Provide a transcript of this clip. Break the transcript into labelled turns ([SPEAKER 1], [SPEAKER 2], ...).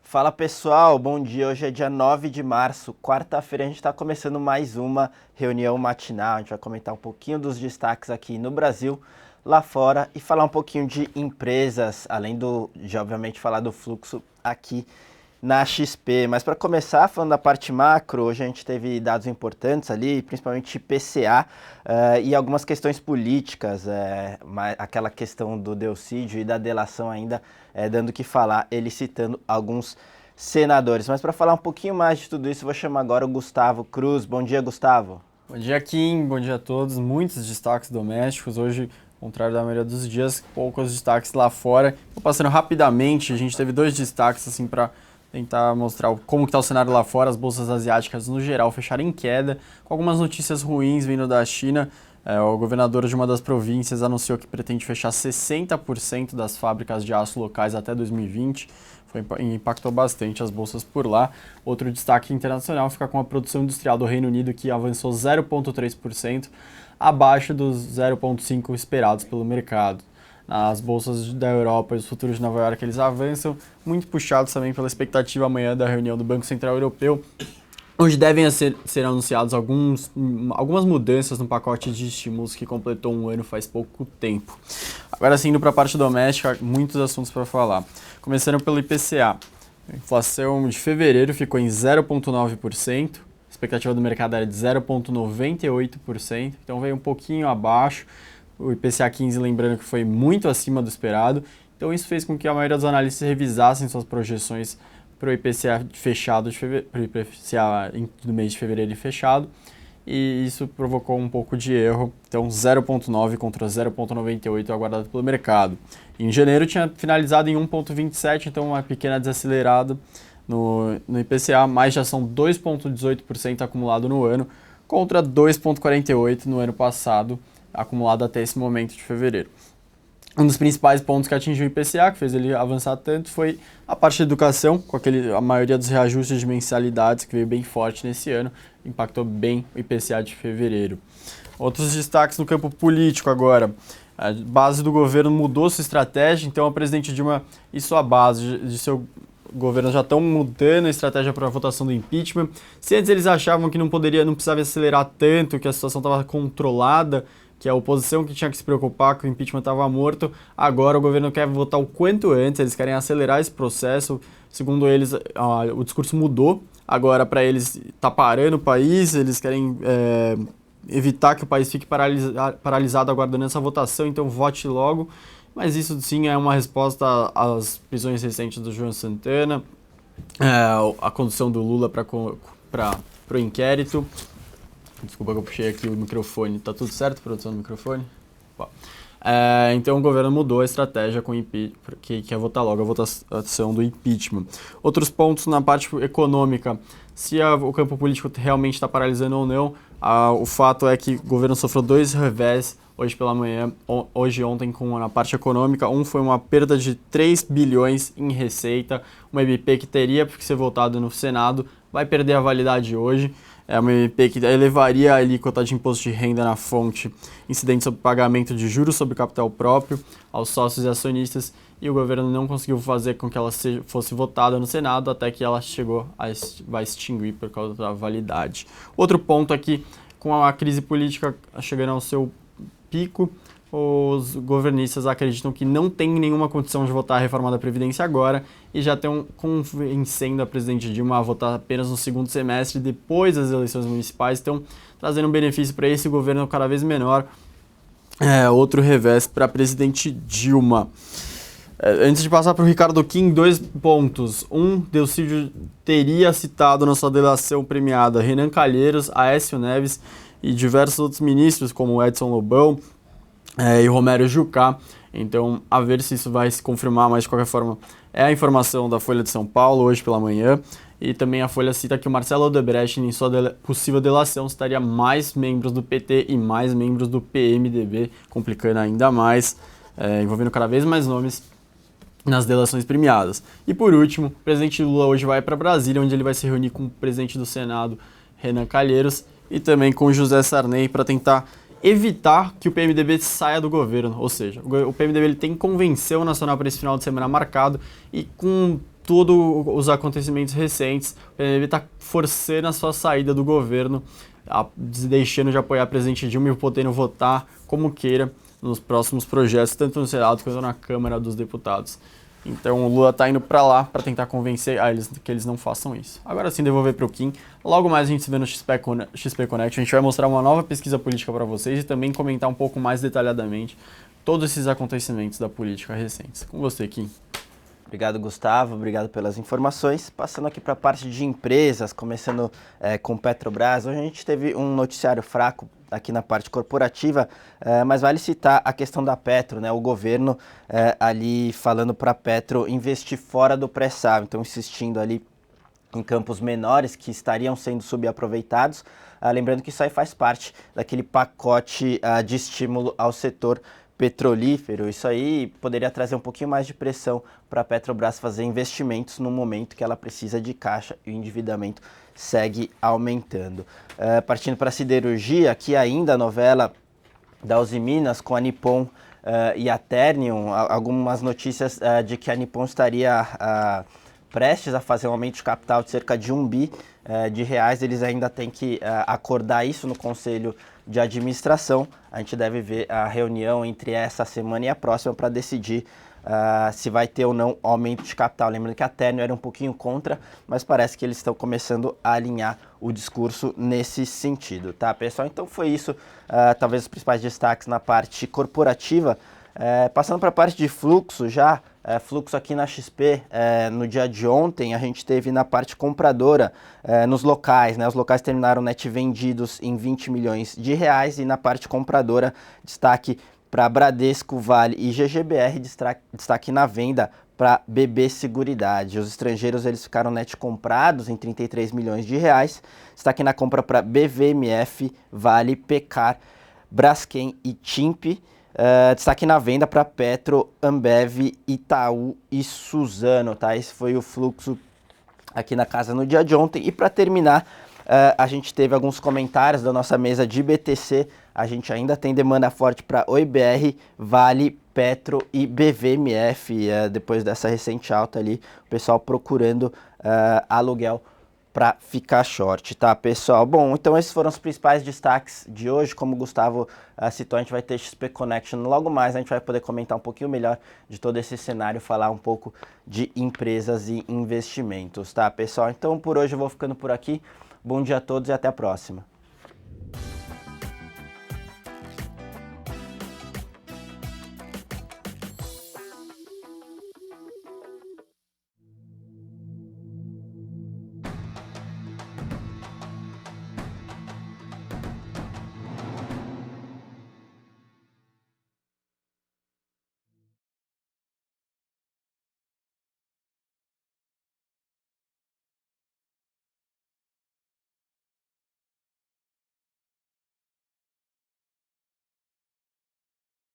[SPEAKER 1] Fala pessoal, bom dia. Hoje é dia 9 de março, quarta-feira a gente está começando mais uma reunião matinal. A gente vai comentar um pouquinho dos destaques aqui no Brasil, lá fora e falar um pouquinho de empresas, além de obviamente falar do fluxo aqui na XP. Mas para começar, falando da parte macro, hoje a gente teve dados importantes ali, principalmente IPCA e algumas questões políticas, aquela questão do Delcídio e da delação ainda dando o que falar, ele citando alguns senadores. Mas para falar um pouquinho mais de tudo isso, eu vou chamar agora o Gustavo Cruz. Bom dia, Gustavo.
[SPEAKER 2] Bom dia, Kim. Bom dia a todos. Muitos destaques domésticos. Hoje, ao contrário da maioria dos dias, poucos destaques lá fora. Vou passando rapidamente. A gente teve dois destaques assim para tentar mostrar como está o cenário lá fora. As bolsas asiáticas, no geral, fecharam em queda, com algumas notícias ruins vindo da China. O governador de uma das províncias anunciou que pretende fechar 60% das fábricas de aço locais até 2020. Impactou bastante as bolsas por lá. Outro destaque internacional fica com a produção industrial do Reino Unido, que avançou 0,3%, abaixo dos 0,5% esperados pelo mercado. As bolsas da Europa e os futuros de Nova York, eles avançam, muito puxados também pela expectativa amanhã da reunião do Banco Central Europeu, onde devem ser anunciados algumas mudanças no pacote de estímulos que completou um ano faz pouco tempo. Agora sim, indo para a parte doméstica, muitos assuntos para falar. Começando pelo IPCA. A inflação de fevereiro ficou em 0,9%, a expectativa do mercado era de 0,98%, então veio um pouquinho abaixo. O IPCA 15, lembrando que foi muito acima do esperado, então isso fez com que a maioria dos analistas revisassem suas projeções para o IPCA fechado para o IPCA do mês de fevereiro fechado, e isso provocou um pouco de erro, então 0,9 contra 0,98 aguardado pelo mercado. Em janeiro tinha finalizado em 1,27, então uma pequena desacelerada no IPCA, mas já são 2,18% acumulado no ano, contra 2,48% no ano passado, acumulado até esse momento de fevereiro. Um dos principais pontos que atingiu o IPCA, que fez ele avançar tanto, foi a parte da educação, com a maioria dos reajustes de mensalidades, que veio bem forte nesse ano, impactou bem o IPCA de fevereiro. Outros destaques no campo político agora. A base do governo mudou sua estratégia, então a presidente Dilma e sua base de seu governo já estão mudando a estratégia para a votação do impeachment. Se antes eles achavam que não precisava acelerar tanto, que a situação estava controlada, que a oposição que tinha que se preocupar, que o impeachment estava morto, agora o governo quer votar o quanto antes, eles querem acelerar esse processo. Segundo eles, o discurso mudou, agora para eles está parando o país, eles querem evitar que o país fique paralisado aguardando essa votação, então vote logo. Mas isso sim é uma resposta às prisões recentes do João Santana, a condução do Lula para o inquérito. Desculpa que eu puxei aqui o microfone. Tá tudo certo, produção do microfone? Então o governo mudou a estratégia que quer votar logo a votação do impeachment. Outros pontos na parte na se o campo político realmente está paralisando ou não, o fato é que o governo sofreu dois revés hoje pela manhã, hoje e ontem, na parte econômica. Um foi uma perda de 3 bilhões em receita, uma MP que teria que ser votada no Senado, vai perder a validade hoje. É uma MP que elevaria a alíquota de imposto de renda na fonte incidente sobre pagamento de juros sobre capital próprio aos sócios e acionistas, e o governo não conseguiu fazer com que ela fosse votada no Senado, até que ela vai extinguir por causa da validade. Outro ponto aqui, com a crise política chegando ao seu pico, os governistas acreditam que não tem nenhuma condição de votar a reforma da Previdência agora e já estão convencendo a presidente Dilma a votar apenas no segundo semestre, depois das eleições municipais, estão trazendo um benefício para esse governo cada vez menor. Outro revés para a presidente Dilma. Antes de passar para o Ricardo Kim, 2 pontos. Delcídio teria citado na sua delação premiada Renan Calheiros, Aécio Neves e diversos outros ministros, como Edson Lobão, e Romero Jucá. Então, a ver se isso vai se confirmar, mas de qualquer forma é a informação da Folha de São Paulo hoje pela manhã, e também a Folha cita que o Marcelo Odebrecht, em sua possível delação, citaria mais membros do PT e mais membros do PMDB, complicando ainda mais, envolvendo cada vez mais nomes nas delações premiadas. E por último, o presidente Lula hoje vai para Brasília, onde ele vai se reunir com o presidente do Senado, Renan Calheiros, e também com José Sarney, para tentar evitar que o PMDB saia do governo. Ou seja, o PMDB ele tem que convencer o Nacional para esse final de semana marcado, e com todos os acontecimentos recentes, o PMDB está forçando a sua saída do governo, deixando de apoiar a presidente Dilma e podendo votar como queira nos próximos projetos, tanto no Senado quanto na Câmara dos Deputados. Então o Lula está indo para lá para tentar convencer que eles não façam isso. Agora sim, devolver para o Kim. Logo mais a gente se vê no XP Connect. A gente vai mostrar uma nova pesquisa política para vocês e também comentar um pouco mais detalhadamente todos esses acontecimentos da política recentes. Com você, Kim.
[SPEAKER 1] Obrigado, Gustavo. Obrigado pelas informações. Passando aqui para a parte de empresas, começando com Petrobras. Hoje a gente teve um noticiário fraco aqui na parte corporativa, mas vale citar a questão da Petro, né? O governo ali falando para a Petro investir fora do pré-sal, então insistindo ali em campos menores que estariam sendo subaproveitados. Lembrando que isso aí faz parte daquele pacote de estímulo ao setor petrolífero. Isso aí poderia trazer um pouquinho mais de pressão para a Petrobras fazer investimentos no momento que ela precisa de caixa e o endividamento segue aumentando. Partindo para a siderurgia, aqui ainda a novela da Uzi Minas com a Nippon e a Ternium, algumas notícias de que a Nippon estaria prestes a fazer um aumento de capital de cerca de 1 bi de reais. Eles ainda têm que acordar isso no Conselho de Administração. A gente deve ver a reunião entre essa semana e a próxima para decidir se vai ter ou não aumento de capital. Lembrando que a Ternium era um pouquinho contra, mas parece que eles estão começando a alinhar o discurso nesse sentido, tá, pessoal? Então foi isso, talvez os principais destaques na parte corporativa. Passando para a parte de fluxo já, fluxo aqui na XP, no dia de ontem a gente teve na parte compradora, nos locais, né? Os locais terminaram net vendidos em 20 milhões de reais e na parte compradora, destaque para Bradesco, Vale e GGBR, destaque na venda para BB Seguridade. Os estrangeiros eles ficaram net comprados em 33 milhões de reais, destaque na compra para BVMF, Vale, Pecar, Braskem e TIMP. Destaque na venda para Petro, Ambev, Itaú e Suzano, tá? Esse foi o fluxo aqui na casa no dia de ontem. E para terminar, a gente teve alguns comentários da nossa mesa de BTC. A gente ainda tem demanda forte para OIBR, Vale, Petro e BVMF. Depois dessa recente alta ali, o pessoal procurando aluguel para ficar short, tá, pessoal? Bom, então esses foram os principais destaques de hoje. Como o Gustavo citou, a gente vai ter XP Connection logo mais, a gente vai poder comentar um pouquinho melhor de todo esse cenário, falar um pouco de empresas e investimentos, tá, pessoal? Então por hoje eu vou ficando por aqui. Bom dia a todos e até a próxima.